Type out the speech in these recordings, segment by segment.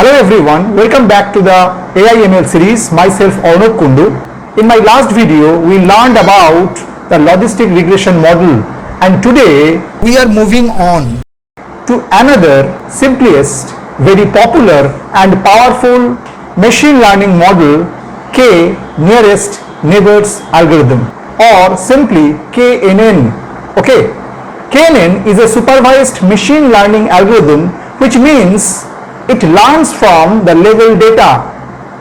Hello everyone, welcome back to the AI/ML series. Myself Arnab Kundu. In my last video, we learned about the logistic regression model, and today we are moving on to another simplest, very popular and powerful machine learning model, K nearest neighbors algorithm, or simply KNN. Okay, KNN is a supervised machine learning algorithm, which means it learns from the level data.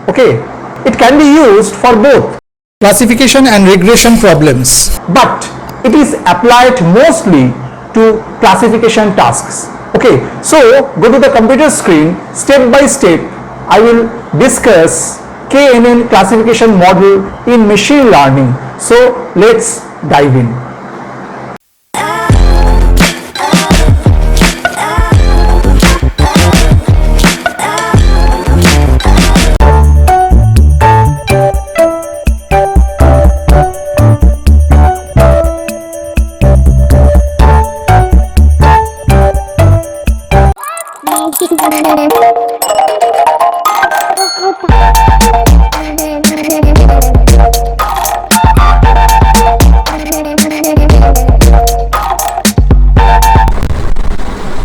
Okay, it can be used for both classification and regression problems, but it is applied mostly to classification tasks. Okay, so go to the computer screen. Step by step I will discuss KNN classification model in machine learning. So let's dive in.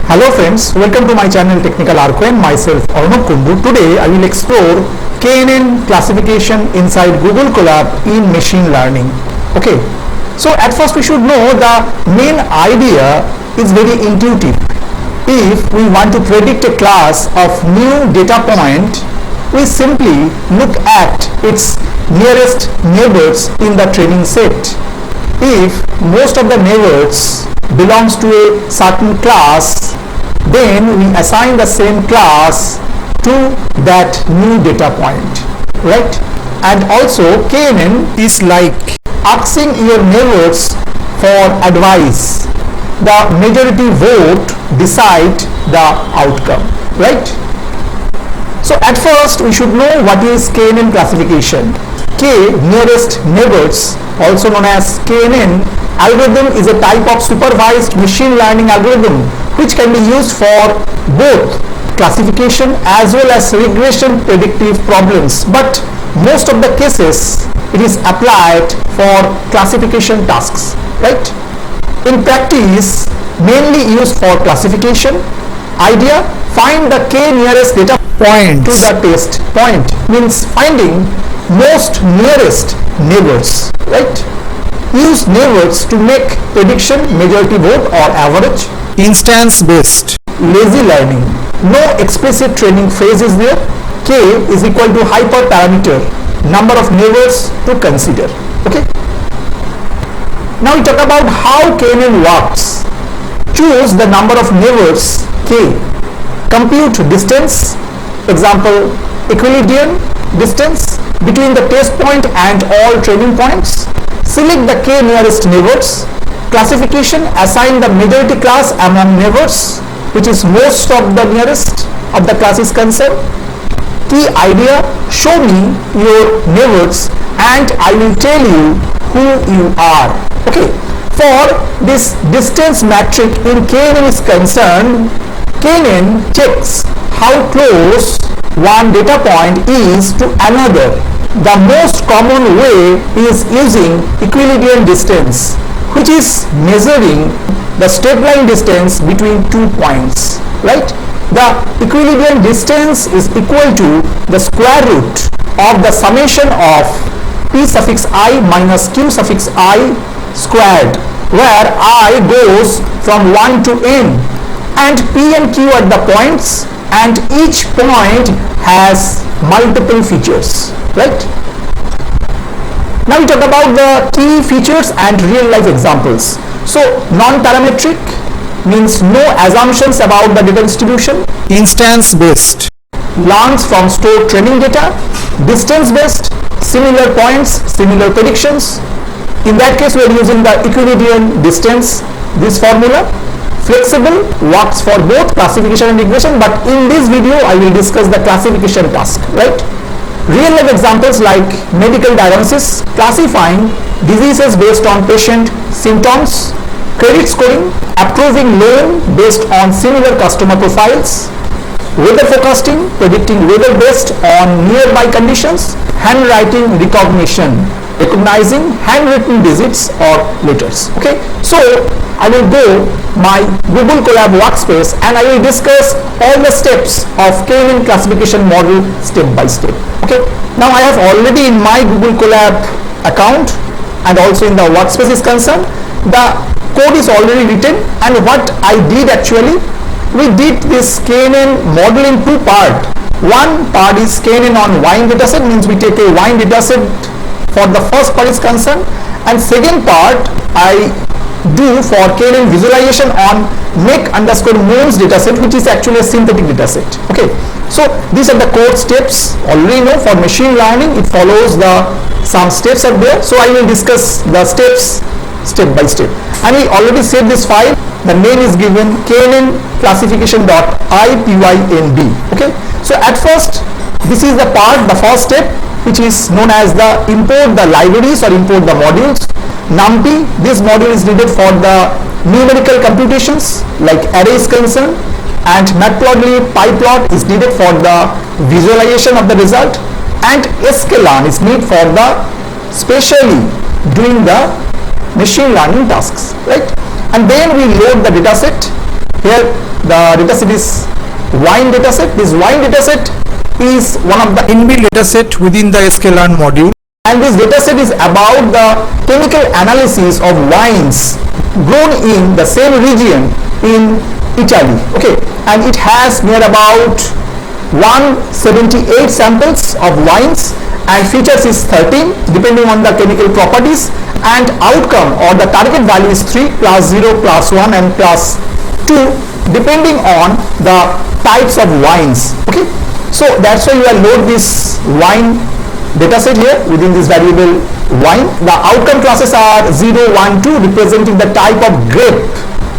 Hello friends, welcome to my channel Technical Arco and myself Arnab Kundu. Today I will explore KNN classification inside Google Colab in machine learning. Okay, so at first we should know the main idea is very intuitive. If we want to predict a class of new data point, we simply look at its nearest neighbors in the training set. If most of the neighbors belongs to a certain class, then we assign the same class to that new data point, right? And also KNN is like asking your neighbors for advice. The majority vote decide the outcome, right? So at first we should know what is KNN classification. K nearest neighbors, also known as KNN algorithm, is a type of supervised machine learning algorithm which can be used for both classification as well as regression predictive problems, but most of the cases it is applied for classification tasks, right? In practice, mainly used for classification. Idea: find the K nearest data point to the test point, means finding most nearest neighbors, right? Use neighbors to make prediction, majority vote or average. Instance based. Lazy learning. No explicit training phrase is there. K is equal to hyperparameter, number of neighbors to consider. Okay. Now we talk about how KNN works. Choose the number of neighbors K. Compute distance, example Euclidean distance between the test point and all training points. Select the K nearest neighbors. Classification: assign the majority class among neighbors, which is most of the nearest of the class is concerned. Key idea: show me your neighbors and I will tell you who you are. Okay, for this distance metric in KNN is concerned, KNN checks how close one data point is to another. The most common way is using Euclidean distance, which is measuring the straight line distance between 2 points, right? The Euclidean distance is equal to the square root of the summation of p suffix I minus q suffix I squared, where I goes from 1 to n and p and q are the points, and each point has multiple features, right? Now we talk about the key features and real life examples. So non-parametric means no assumptions about the data distribution. Instance based, learns from stored training data. Distance based, similar points, similar predictions. In that case we are using the Euclidean distance, this formula. Flexible, works for both classification and regression, but in this video I will discuss the classification task, right? Real life examples like medical diagnosis, classifying diseases based on patient symptoms, credit scoring, approving loan based on similar customer profiles, weather forecasting, predicting weather based on nearby conditions, handwriting recognition, recognizing handwritten digits or letters. Okay, so I will go my Google Colab workspace and I will discuss all the steps of KNN classification model step by step. Okay, now I have already in my Google Colab account and also in the workspace is concerned, the code is already written, and what I did actually, we did this KNN model in two parts. One part is KNN on wine dataset, means we take a wine dataset for the first part is concerned, and second part I do for KNN visualization on make_moles dataset, which is actually a synthetic dataset. Okay, so these are the code steps. Already know for machine learning it follows the some steps are there, so I will discuss the steps step by step. And we already saved this file. The name is given KNN classification.ipynb. Okay, so at first this is the part, the first step, which is known as the import the libraries or import the modules. NumPy, this module is needed for the numerical computations like array is concerned, and matplotlib pyplot is needed for the visualization of the result, and sklearn is needed for the specially doing the machine learning tasks, right? And then we load the dataset. Here the dataset is wine dataset. This wine dataset is one of the inbuilt dataset within the sklearn module, and this dataset is about the chemical analysis of wines grown in the same region in Italy. Okay, and it has near about 178 samples of wines, and features is 13 depending on the chemical properties, and outcome or the target value is 3 plus 0 plus 1 and plus 2 depending on the types of wines. Okay, so that's why you will load this wine dataset here within this variable wine. The outcome classes are 0, 1, 2 representing the type of grape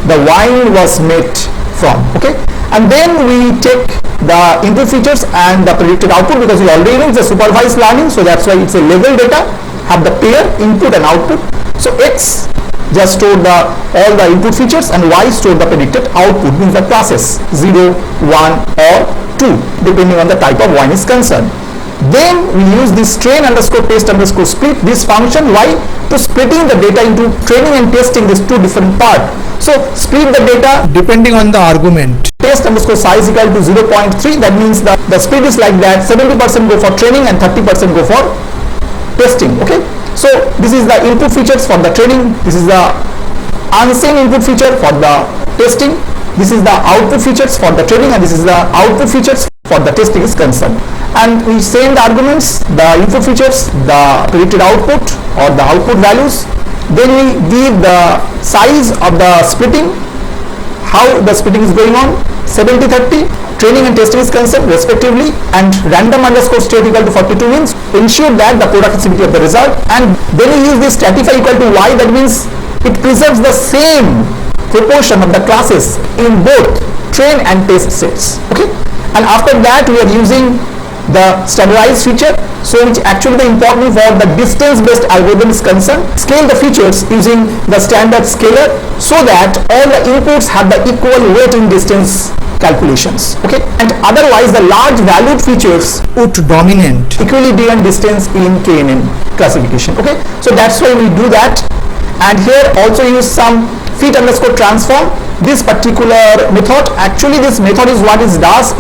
the wine was made from. Okay, and then we take the input features and the predicted output, because we already know it's a supervised learning, so that's why it's a level data, have the pair input and output. So X just store the all the input features and Y store the predicted output, means the classes 0, 1 or 2 depending on the type of wine is concerned. Then we use this train_test_split this function. Why? To splitting the data into training and testing, these two different parts. So split the data depending on the argument. Test_size equal to 0.3, that means the split is like that, 70% go for training and 30% go for testing. Okay, so this is the input features for the training, this is the unseen input feature for the testing, this is the output features for the training, and this is the output features for the testing is concerned. And we send the arguments, the input features, the predicted output or the output values. Then we give the size of the splitting, how the splitting is going on, 70-30 training and testing is concerned respectively, and random_state equal to 42 means ensure that the productivity of the result. And then we use this stratify equal to Y, that means it preserves the same proportion of the classes in both train and test sets. Okay, and after that we are using the standardized feature, so which actually the important for the distance based algorithm is concerned. Scale the features using the standard scaler so that all the inputs have the equal weight in distance calculations. Okay, and otherwise the large valued features would dominate Euclidean distance in KNN classification. Okay, so that's why we do that. And here also use some fit_transform. This particular method, actually this method is what it does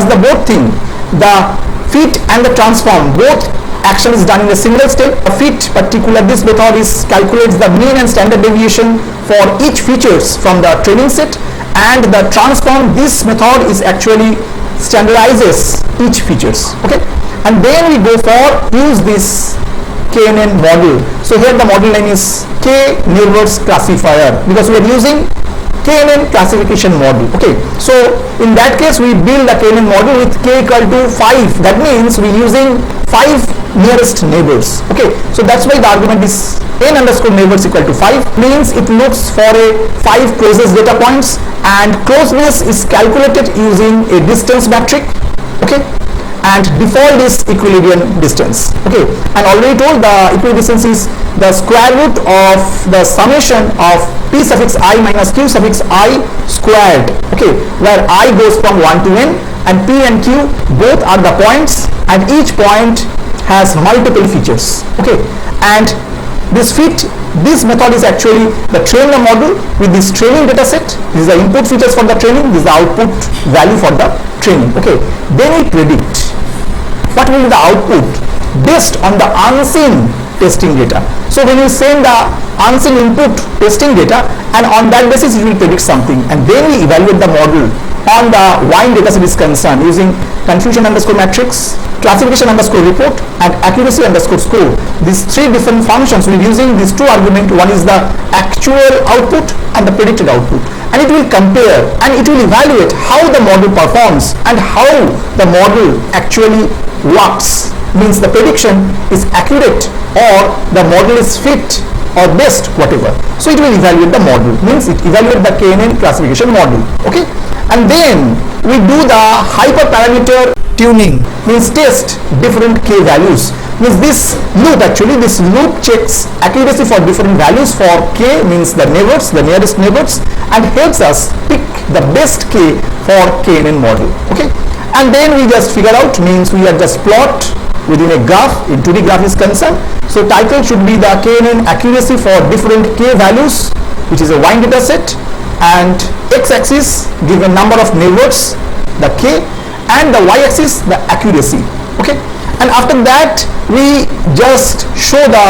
the both thing, the fit and the transform, both action is done in a single step. The fit particular, this method is calculates the mean and standard deviation for each features from the training set, and the transform, this method is actually standardizes each features. Okay, and then we go for use this KNN model. So here the model name is KNN classifier, because we are using KNN classification model. Okay, so in that case we build the KNN model with K equal to 5, that means we using 5 nearest neighbors. Okay, so that's why the argument is n_neighbors equal to 5, means it looks for a 5 closest data points, and closeness is calculated using a distance metric. Okay, and default is Euclidean distance. Okay, and already told the Euclidean distance is the square root of the summation of p suffix I minus q suffix I squared. Okay, where I goes from 1 to n and p and q both are the points, and each point has multiple features. Okay, and this method is actually the train the model with this training data set. This is the input features for the training, this is the output value for the training. Okay, then we predict what will be the output based on the unseen testing data. So when you send the unseen input testing data, and on that basis it will predict something, and then we evaluate the model on the wine dataset is concerned using confusion underscore matrix, classification underscore report, and accuracy underscore score. These three different functions we're using these two arguments. One is the actual output and the predicted output, and it will compare and it will evaluate how the model performs and how the model actually works. Means the prediction is accurate or the model is fit or best, whatever. So it will evaluate the model, means it evaluate the KNN classification model. Okay, and then we do the hyperparameter tuning, means test different k values. Means this loop checks accuracy for different values for k, means the neighbors, the nearest neighbors, and helps us pick the best k for KNN model. Okay, and then we just figure out, means we are just plot within a graph. In 2D graph is concerned, so title should be the KNN accuracy for different k values, which is a wine data set, and x-axis given number of neighbors, the k, and the y-axis the accuracy. Okay, and after that we just show the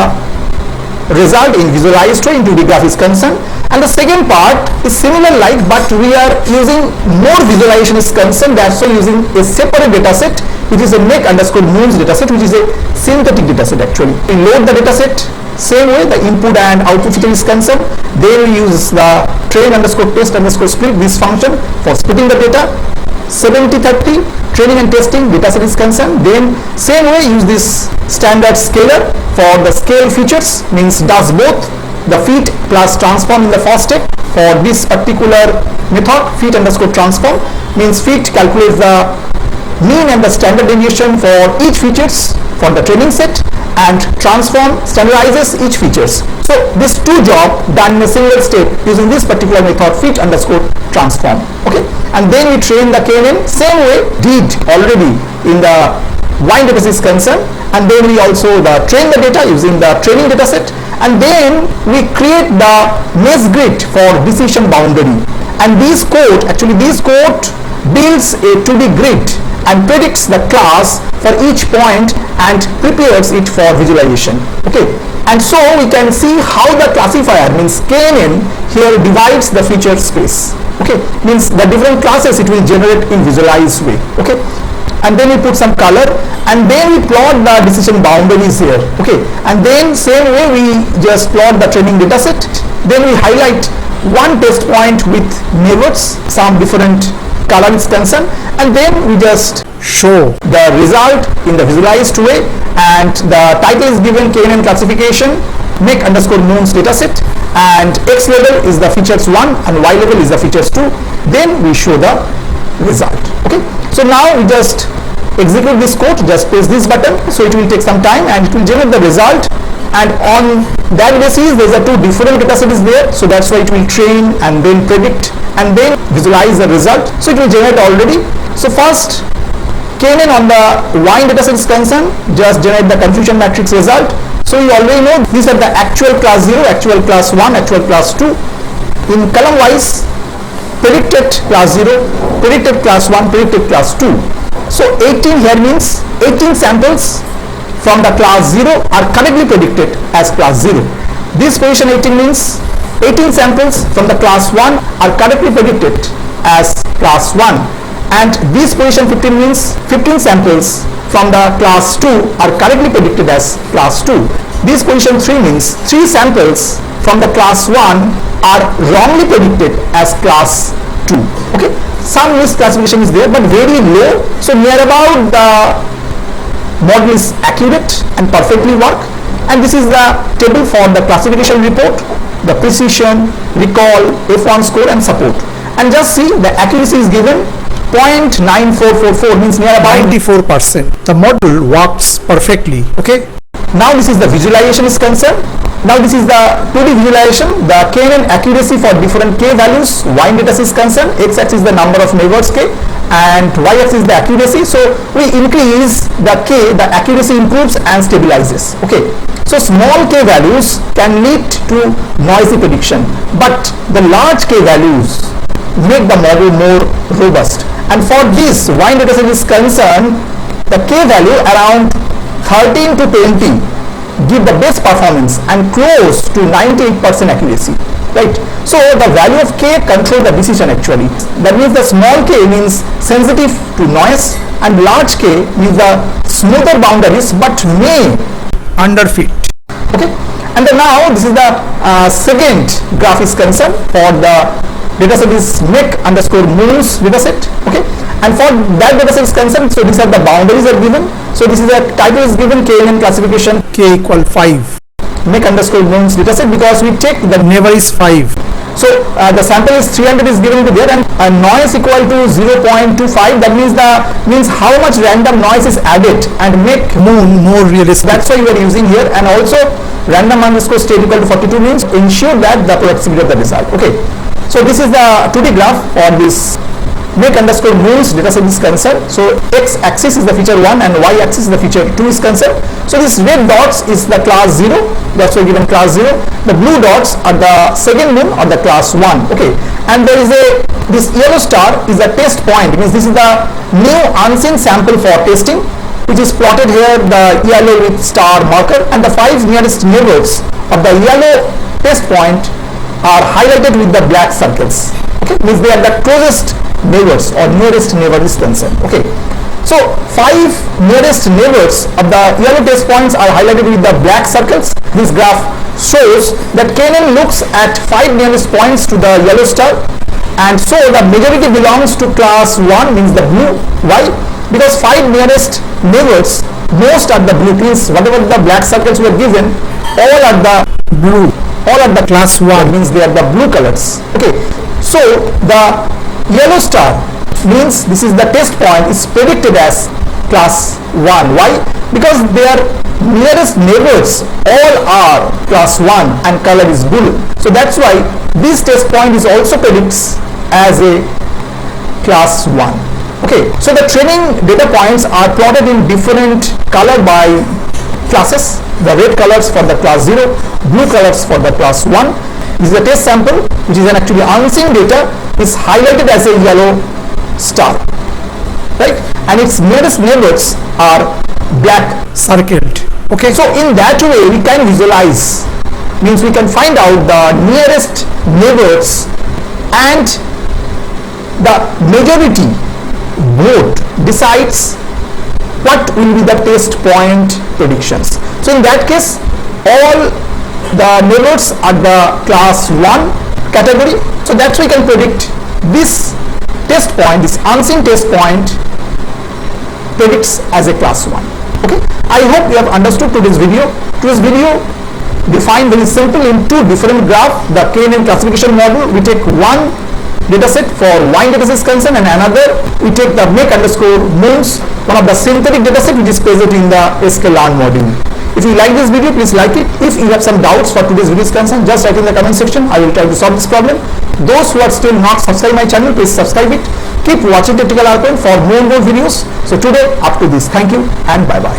result in visualized way in 2D graph is concerned. And the second part is similar like, but we are using more visualization is concerned, that's why using a separate data set, which is a make underscore moons data set, which is a synthetic data set. Actually we load the data set same way, the input and output feature is concerned. Then we use the train underscore test underscore split, this function for splitting the data. 70-30 training and testing data set is concerned. Then same way use this standard scaler for the scale features, means does both the fit plus transform in the first step. For this particular method, fit underscore transform, means fit calculates the mean and the standard deviation for each features for the training set, and transform standardizes each features. So this two job done in a single step using this particular method, fit underscore transform. Okay, and then we train the KNN same way did already in the wine data set is concerned, and then we also train the data using the training data set, and then we create the mesh grid for decision boundary. And this code builds a 2D grid and predicts the class for each point and prepares it for visualization. Okay, and so we can see how the classifier, means KNN, here divides the feature space. Okay, means the different classes it will generate in visualized way. Okay, and then we put some color, and then we plot the decision boundaries here. Okay, and then same way we just plot the training data set. Then we highlight one test point with neighbors, some different color is concerned, and then we just show the result in the visualized way, and the title is given KNN classification make underscore moons dataset, and x level is the features 1 and y level is the features 2. Then we show the result. Okay, so now we just execute this code, just press this button, so it will take some time and it will generate the result, and on that basis there are two different data sets there, so that's why it will train and then predict and then visualize the result. So it will generate already. So first KNN on the wine dataset is concerned, just generate the confusion matrix result. So you already know these are the actual class 0, actual class 1, actual class 2. In column wise, predicted class 0, predicted class 1, predicted class 2. So 18 here means 18 samples from the class 0 are correctly predicted as class 0. This position 18 means 18 samples from the class 1 are correctly predicted as class 1, and this position 15 means 15 samples from the class 2 are correctly predicted as class 2. This position 3 means 3 samples from the class 1 are wrongly predicted as class 2. Okay, some misclassification is there but very low, so near about the model is accurate and perfectly work. And this is the table for the classification report, the precision, recall, F1 score and support. And just see the accuracy is given 0.9444 means near about 94%. The model works perfectly. Okay. Now this is the visualization is concerned. Now this is the 2D visualization. The KNN accuracy for different k values. Y dataset is concerned. X-axis is the number of neighbors k, and y-axis is the accuracy. So we increase the k, the accuracy improves and stabilizes. Okay. So small k values can lead to noisy prediction, but the large k values make the model more robust. And for this Y dataset is concerned, the k value around 13 to 20 give the best performance and close to 98% accuracy, right? So the value of k control the decision actually. That means the small k means sensitive to noise and large k means the smoother boundaries but may underfit. Okay. And then now this is the second graph is concerned. For the dataset is make_moons dataset. Okay. And for that dataset is concerned, so these are the boundaries are given. So this is the title is given KNN classification K equal 5. make_moons dataset, because we take the Neighbor is 5. so the sample is 300 is given to there, and noise equal to 0.25. That means how much random noise is added and make Moon more realistic. that's why we are using here. And also random underscore state equal to 42 means ensure that the productivity of the result. Okay. So this is the 2D graph for this make_moons dataset is concerned. So x-axis is the feature 1 and y-axis is the feature 2 is concerned. So this red dots is the class 0, that's why given class 0. The blue dots are the second moon or the class 1. Okay. And there is this yellow star is the test point, means this is the new unseen sample for testing, which is plotted here, the yellow with star marker, and the 5 nearest neighbors of the yellow test point are highlighted with the black circles. Okay, means they are the closest neighbors or nearest neighbor is concerned. Okay. So 5 nearest neighbors of the yellow test points are highlighted with the black circles. This graph shows that KNN looks at 5 nearest points to the yellow star, and so the majority belongs to class 1 means the blue. Why? Because 5 nearest neighbors, most are the blue, means whatever the black circles were given, all are the Blue. all are the Class 1. means they are the blue colors. Okay. So the yellow star means this is the test point is predicted as class 1. Why? Because their nearest neighbors all are class 1 and color is blue. So that's why this test point is also predicts as a class 1. Okay. So the training data points are plotted in different color by classes. The red colors for the class 0, blue colors for the class 1. This is a test sample which is an actually unseen data is highlighted as a yellow star, right? And its nearest neighbors are black Circled. Okay. So in that way we can visualize, means we can find out the nearest neighbors and the majority vote decides what will be the test point predictions. So in that case all the neighbors are the class 1 category. So that's why we can predict this test point, this unseen test point predicts as a class 1. Okay. I hope you have understood today's video. Today's video defined very simple in 2 different graphs. The KNN classification model, we take one dataset for Y dataset is concerned, and another we take the make_moons, one of the synthetic dataset which is present in the sklearn module. If you like this video, please like it. If you have some doubts for today's video is concerned, just write in the comment section. I will try to solve this problem. Those who are still not subscribed my channel, please subscribe it. Keep watching Technical Arcane for more and more videos. So today up to this. Thank you and bye bye.